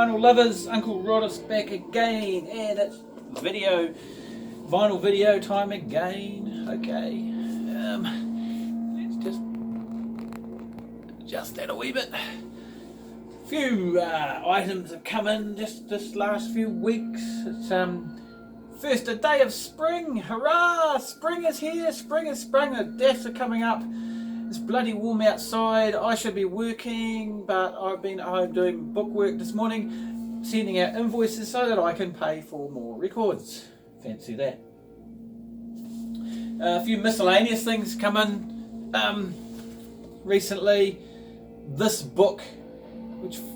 vinyl lovers, Uncle Roddus back again, and it's vinyl video time again. Okay, let's just adjust that a wee bit. A few items have come in just this last few weeks. It's first a day of spring, hurrah! Spring is here, spring has sprung, the deaths are coming up. It's bloody warm outside. I should be working, but I've been at home doing bookwork this morning, sending out invoices so that I can pay for more records. Fancy that. A few miscellaneous things come in recently. This book,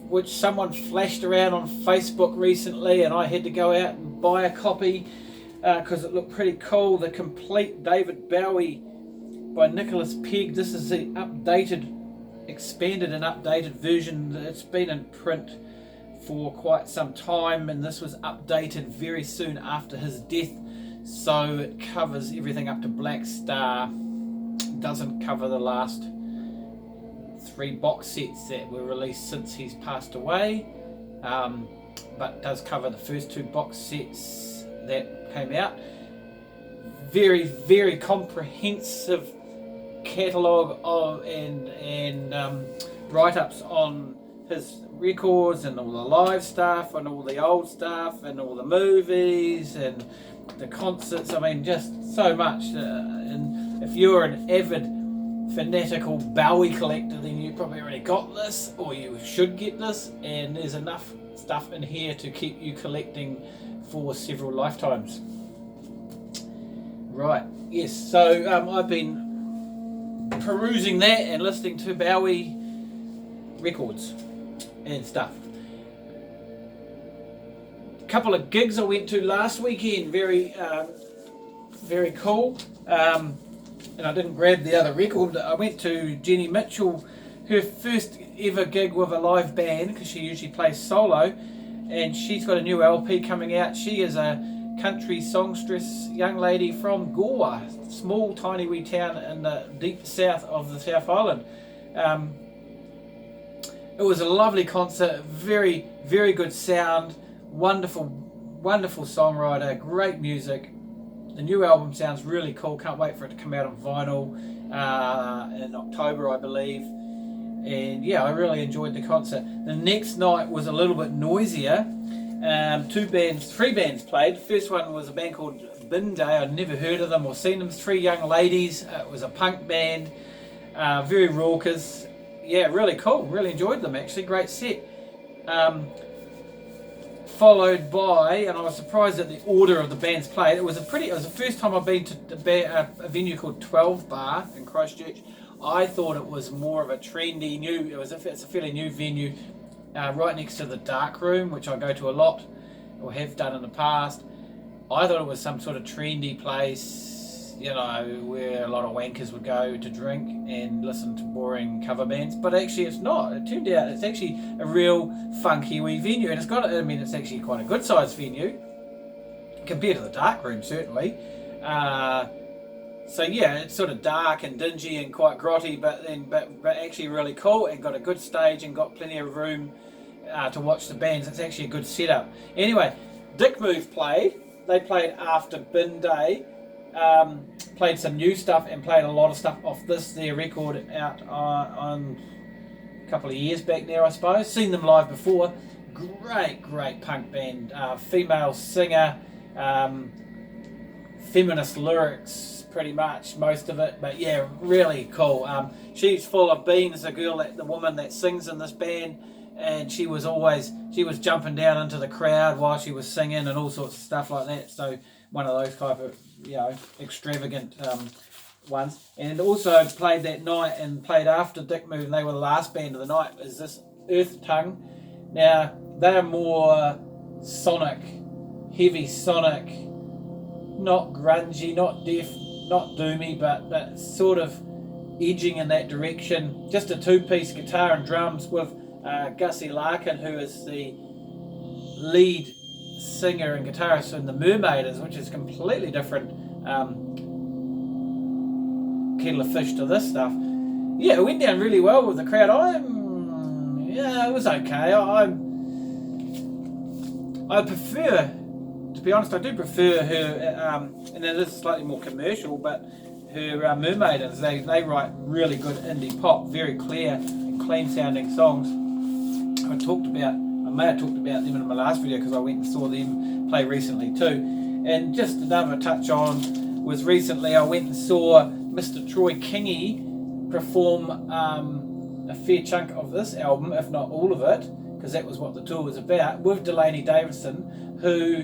which someone flashed around on Facebook recently, and I had to go out and buy a copy because it looked pretty cool. The Complete David Bowie by Nicholas Pegg. This is the expanded and updated version. It's been in print for quite some time, and this was updated very soon after his death, so it covers everything up to Black Star. Doesn't cover the last 3 box sets that were released since he's passed away, but does cover the first 2 box sets that came out. Very, very comprehensive catalogue of and write-ups on his records and all the live stuff and all the old stuff and all the movies and the concerts. I mean, just so much. And if you're an avid fanatical Bowie collector, then you probably already got this, or you should get this, and there's enough stuff in here to keep you collecting for several lifetimes. Right, yes, so I've been perusing that and listening to Bowie records and stuff. A couple of gigs I went to last weekend, very cool. And I didn't grab the other record. I went to Jenny Mitchell, her first ever gig with a live band, because she usually plays solo, and she's got a new LP coming out. She is a country songstress young lady from Gore, small tiny wee town in the deep south of the South Island. It was a lovely concert, very, very good sound, wonderful songwriter, great music. The new album sounds really cool. Can't wait for it to come out on vinyl in October, I believe. And yeah, I really enjoyed the concert. The next night was a little bit noisier. 3 bands played. The first one was a band called Bin Day. I'd never heard of them or seen them. 3 young ladies. It was a punk band. Very raucous. Yeah, really cool. Really enjoyed them actually. Great set. Followed by, and I was surprised at the order of the bands played. It was the first time I've been to a venue called 12 Bar in Christchurch. I thought it was more of a trendy it's a fairly new venue, right next to the Dark Room, which I go to a lot, or have done in the past. I thought it was some sort of trendy place, where a lot of wankers would go to drink and listen to boring cover bands, but actually it's not. It turned out it's actually a real funky wee venue, and it's actually quite a good sized venue compared to the Dark Room, certainly. So yeah, it's sort of dark and dingy and quite grotty, but actually really cool, and got a good stage and got plenty of room to watch the bands. It's actually a good setup. Anyway, Dick Move played. They played after Bin Day. Played some new stuff and played a lot of stuff off their record out on a couple of years back there, I suppose. Seen them live before. Great punk band. Female singer, feminist lyrics, pretty much most of it, but yeah, really cool. She's full of beans, the woman that sings in this band, and she was jumping down into the crowd while she was singing and all sorts of stuff like that. So one of those type of extravagant ones. And also played that night and played after Dick Move, and they were the last band of the night, is this Earth Tongue. Now they're more sonic, heavy sonic, not grungy, not deaf, not doomy, but sort of edging in that direction. Just a 2-piece guitar and drums with Gussie Larkin, who is the lead singer and guitarist in the Mermaiders, which is completely different kettle of fish to this stuff. Yeah, it went down really well with the crowd. It was okay. I prefer, to be honest, I do prefer her, and it is slightly more commercial, but her Mermaidens, they write really good indie pop, very clear and clean sounding songs. I may have talked about them in my last video because I went and saw them play recently too. And just another touch on was recently I went and saw Mr. Troy Kingy perform a fair chunk of this album, if not all of it, because that was what the tour was about, with Delaney Davidson, who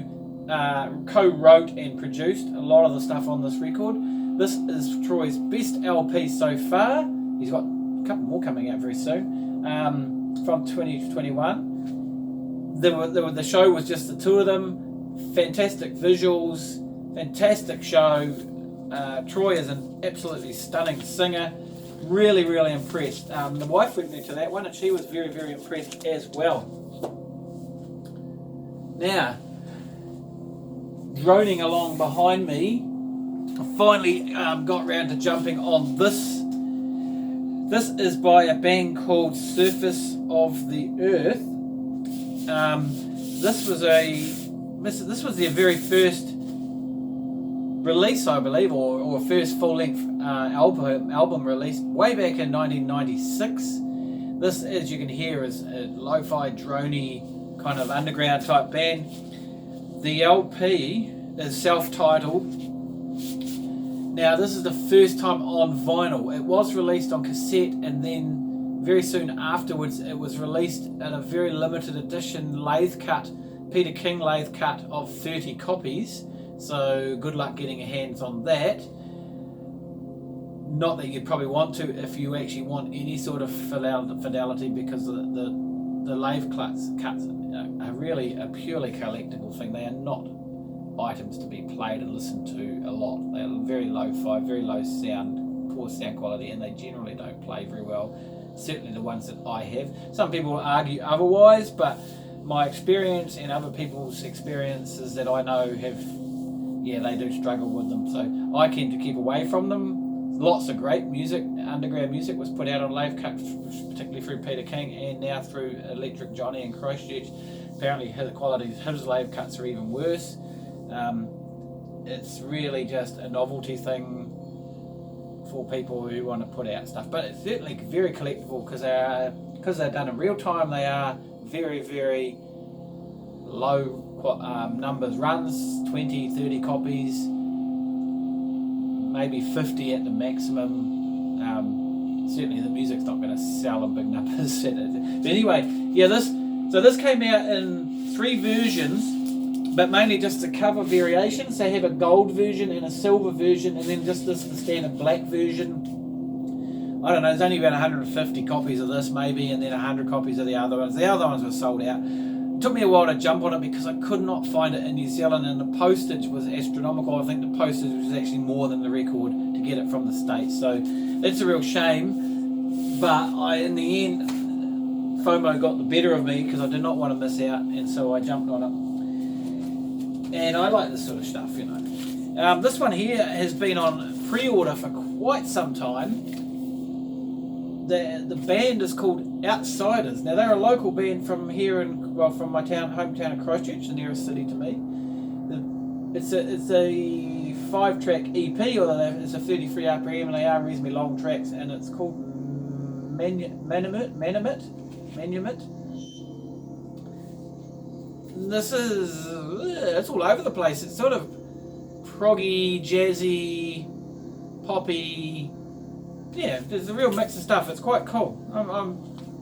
co-wrote and produced a lot of the stuff on this record. This is Troy's best LP so far. He's got a couple more coming out very soon, from 2021. The show was just the two of them. Fantastic visuals, fantastic show. Troy is an absolutely stunning singer. Really, really impressed. The wife went there to that one and she was very, very impressed as well. Now, droning along behind me, I finally got round to jumping on this. This is by a band called Surface of the Earth. This was their very first release, I believe, or first full-length album release way back in 1996. This, as you can hear, is a lo-fi, droney kind of underground type band. The LP is self-titled. Now, this is the first time on vinyl. It was released on cassette, and then very soon afterwards it was released in a very limited edition lathe cut, Peter King lathe cut of 30 copies. So good luck getting your hands on that. Not that you'd probably want to if you actually want any sort of fidelity, because the lathe cuts are really a purely collectible thing. They are not items to be played and listened to a lot. They are very lo-fi, very low sound, poor sound quality, and they generally don't play very well. Certainly the ones that I have. Some people will argue otherwise, but my experience and other people's experiences that I know they do struggle with them. So I tend to keep away from them. Lots of great music, underground music, was put out on lathe cut, particularly through Peter King and now through Electric Johnny and Christchurch. Apparently his lathe cuts are even worse. It's really just a novelty thing for people who want to put out stuff, but it's certainly very collectible because they're done in real time. They are very, very low numbers, runs, 20, 30 copies, maybe 50 at the maximum. Certainly the music's not going to sell in big numbers. But anyway, this came out in 3 versions, but mainly just the cover variations. They have a gold version and a silver version, and then just the standard black version. I don't know, there's only about 150 copies of this maybe, and then 100 copies of the other ones. The other ones were sold out. It took me a while to jump on it because I could not find it in New Zealand, and the postage was astronomical. I think the postage was actually more than the record to get it from the States. So it's a real shame, but in the end, FOMO got the better of me because I did not want to miss out, and so I jumped on it. And I like this sort of stuff, you know. This one here has been on pre-order for quite some time. The band is called Outsiders. Now they're a local band from here from my hometown of Christchurch, the nearest city to me. It's a 5-track EP, although it's a 33 RPM, and they are reasonably long tracks, and it's called Manumit. This is it's all over the place. It's sort of proggy, jazzy, poppy. Yeah, there's a real mix of stuff. It's quite cool. I'm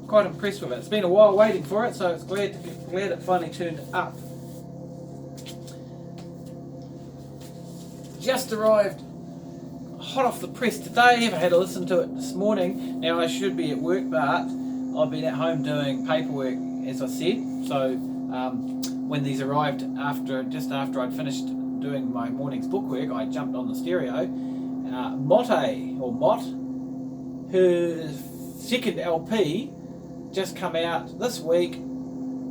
quite impressed with it. It's been a while waiting for it, so it's glad it finally turned up. Just arrived hot off the press today. I had to listen to it this morning. Now I should be at work, but I've been at home doing paperwork, as I said. So when these arrived just after I'd finished doing my morning's bookwork, I jumped on the stereo. Mott, her second LP, just come out this week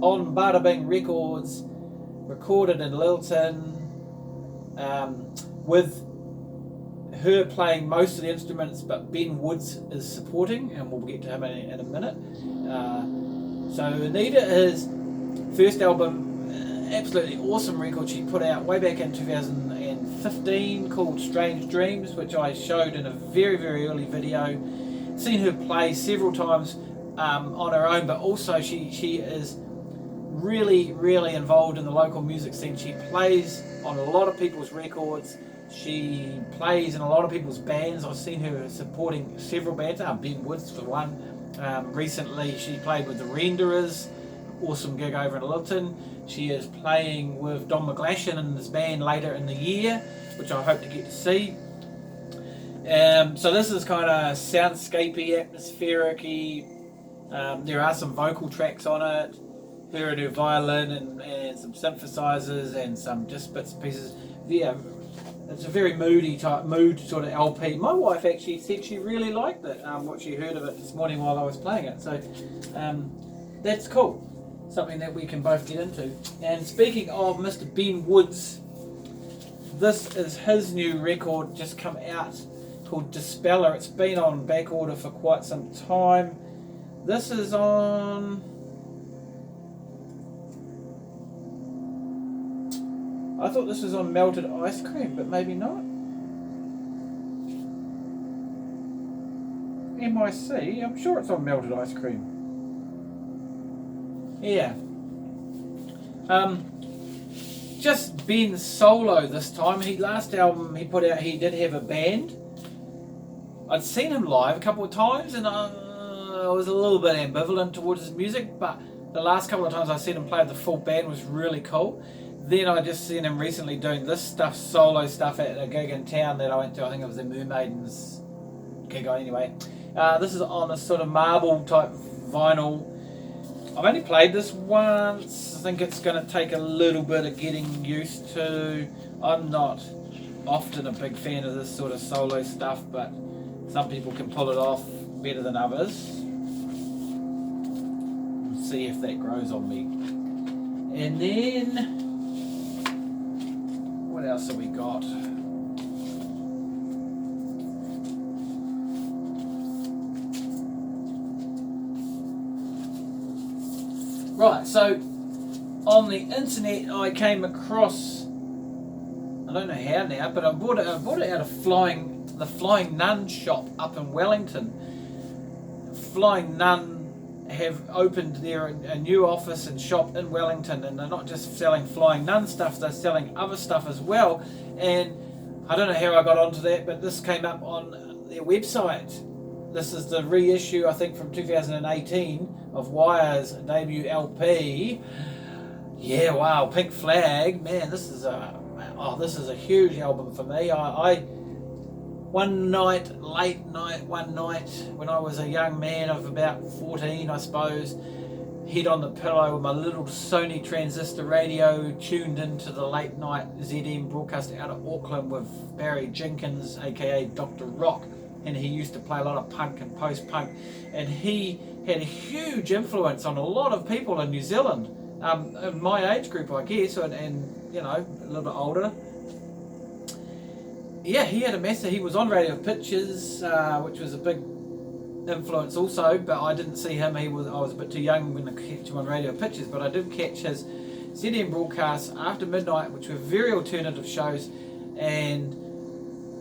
on Bada Bing Records, recorded in Lilton, with her playing most of the instruments, but Ben Woods is supporting, and we'll get to him in a minute. So Anita, his first album absolutely awesome record she put out way back in 2015 called Strange Dreams, which I showed in a very, very early video. Seen her play several times on her own, but also she is really, really involved in the local music scene. She plays on a lot of people's records. She plays in a lot of people's bands. I've seen her supporting several bands, Ben Woods for one. Recently she played with the Renderers, awesome gig over in Lytton. She is playing with Don McGlashan and his band later in the year, which I hope to get to see. So this is kind of soundscapey, atmospheric-y. There are some vocal tracks on it. Her and her violin and some synthesizers and some just bits and pieces. Yeah, it's a very mood sort of LP. My wife actually said she really liked it, what she heard of it this morning while I was playing it. So that's cool. Something that we can both get into. And speaking of Mr. Ben Woods, this is his new record just come out called Dispeller. It's been on back order for quite some time. This is on... I thought this was on Melted Ice Cream, but maybe not. MIC, I'm sure it's on Melted Ice Cream. Yeah. Just Ben solo this time. Last album he put out, he did have a band. I'd seen him live a couple of times, and I was a little bit ambivalent towards his music, but the last couple of times I seen him play with the full band was really cool. Then I just seen him recently doing this stuff, solo stuff at a gig in town that I went to. I think it was the Mermaidens gig anyway. This is on a sort of marble type vinyl. I've only played this once. I think it's going to take a little bit of getting used to. I'm not often a big fan of this sort of solo stuff, but some people can pull it off better than others. We'll see if that grows on me. And then... what else have we got? Right, so on the internet I came across, I don't know how now, but I bought it out of the Flying Nun shop up in Wellington. Flying Nun have opened a new office and shop in Wellington, and they're not just selling Flying Nun stuff, they're selling other stuff as well. And I don't know how I got onto that, but this came up on their website. This is the reissue, I think, from 2018 of Wire's debut LP. Yeah, wow, Pink Flag, man, this is a huge album for me. One night when I was a young man of about 14, I suppose, head on the pillow with my little Sony transistor radio tuned into the late night ZM broadcast out of Auckland with Barry Jenkins, aka Dr. Rock, and he used to play a lot of punk and post-punk, and he had a huge influence on a lot of people in New Zealand, in my age group, I guess, and you know, a little bit older. Yeah, he had a massive. He was on Radio Pictures, which was a big influence also, but I didn't see him. I was a bit too young when I catch him on Radio Pictures, but I did catch his ZM broadcasts after midnight, which were very alternative shows, and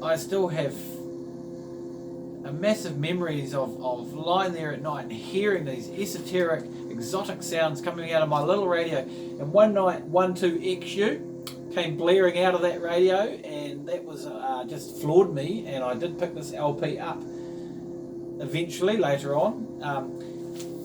I still have massive memories of lying there at night and hearing these esoteric, exotic sounds coming out of my little radio. And one night, 1.2XU came blaring out of that radio, and that was just floored me. And I did pick this LP up eventually later on.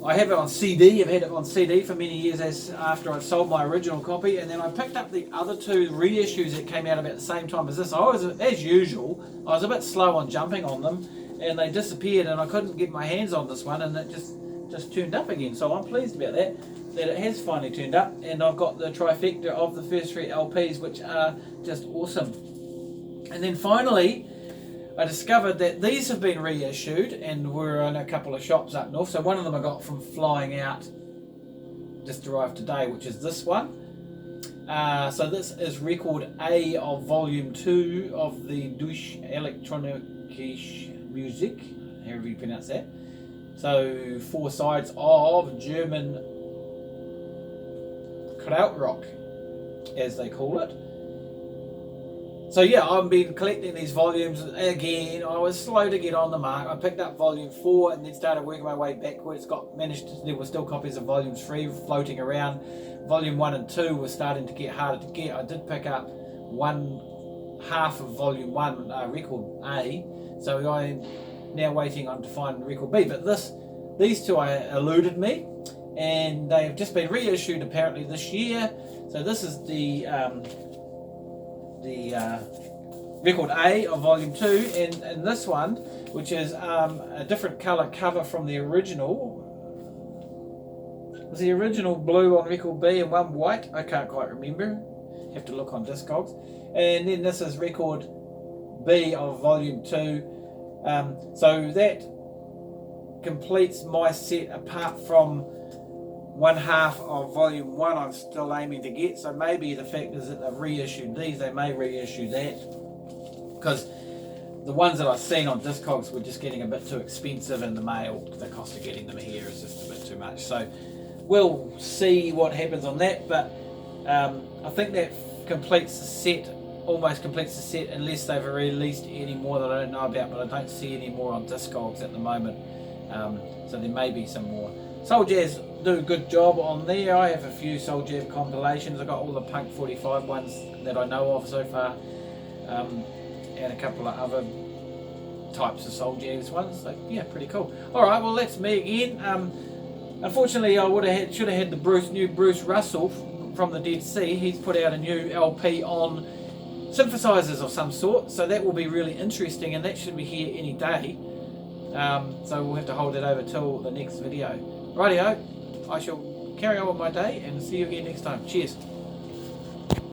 I have it on CD. I've had it on CD for many years after I sold my original copy, and then I picked up the other two reissues that came out about the same time as this. As usual, I was a bit slow on jumping on them, and they disappeared, and I couldn't get my hands on this one, and it just turned up again. So I'm pleased about that it has finally turned up, and I've got the trifecta of the first three LPs, which are just awesome. And then finally, I discovered that these have been reissued and were in a couple of shops up north. So one of them I got from Flying Out, just arrived today, which is this one. So this is record A of volume 2 of the Deutsche Elektronische Musik, however you pronounce that. So 4 sides of German krautrock, as they call it. So yeah, I've been collecting these volumes again. I was slow to get on the mark. I picked up volume 4 and then started working my way backwards. There were still copies of volume 3 floating around. Volume 1 and 2 were starting to get harder to get. I did pick up one half of volume 1, record A. So I'm now waiting on to find record B. But these two eluded me, and they have just been reissued apparently this year. So this is the record A of volume 2, and this one, which is a different colour cover from the original. Was the original blue on record B and one white? I can't quite remember. Have to look on Discogs. And then this is record B of volume 2. So that completes my set, apart from one half of volume 1 I'm still aiming to get. So maybe the fact is that they've reissued these, they may reissue that, because the ones that I've seen on Discogs were just getting a bit too expensive in the mail. The cost of getting them here is just a bit too much. So we'll see what happens on that, but I think that completes the set, almost completes the set, unless they've released any more that I don't know about, but I don't see any more on Discogs at the moment. So there may be some more. Soul Jazz do a good job on there. I have a few Soul Jazz compilations. I've got all the Punk 45 ones that I know of so far, and a couple of other types of Soul Jazz ones. So yeah, pretty cool. Alright, well that's me again. Unfortunately I should have had the new Bruce Russell from the Dead Sea. He's put out a new LP on synthesizers of some sort, so that will be really interesting, and that should be here any day. So we'll have to hold it over till the next video. Rightio, I shall carry on with my day and see you again next time. Cheers.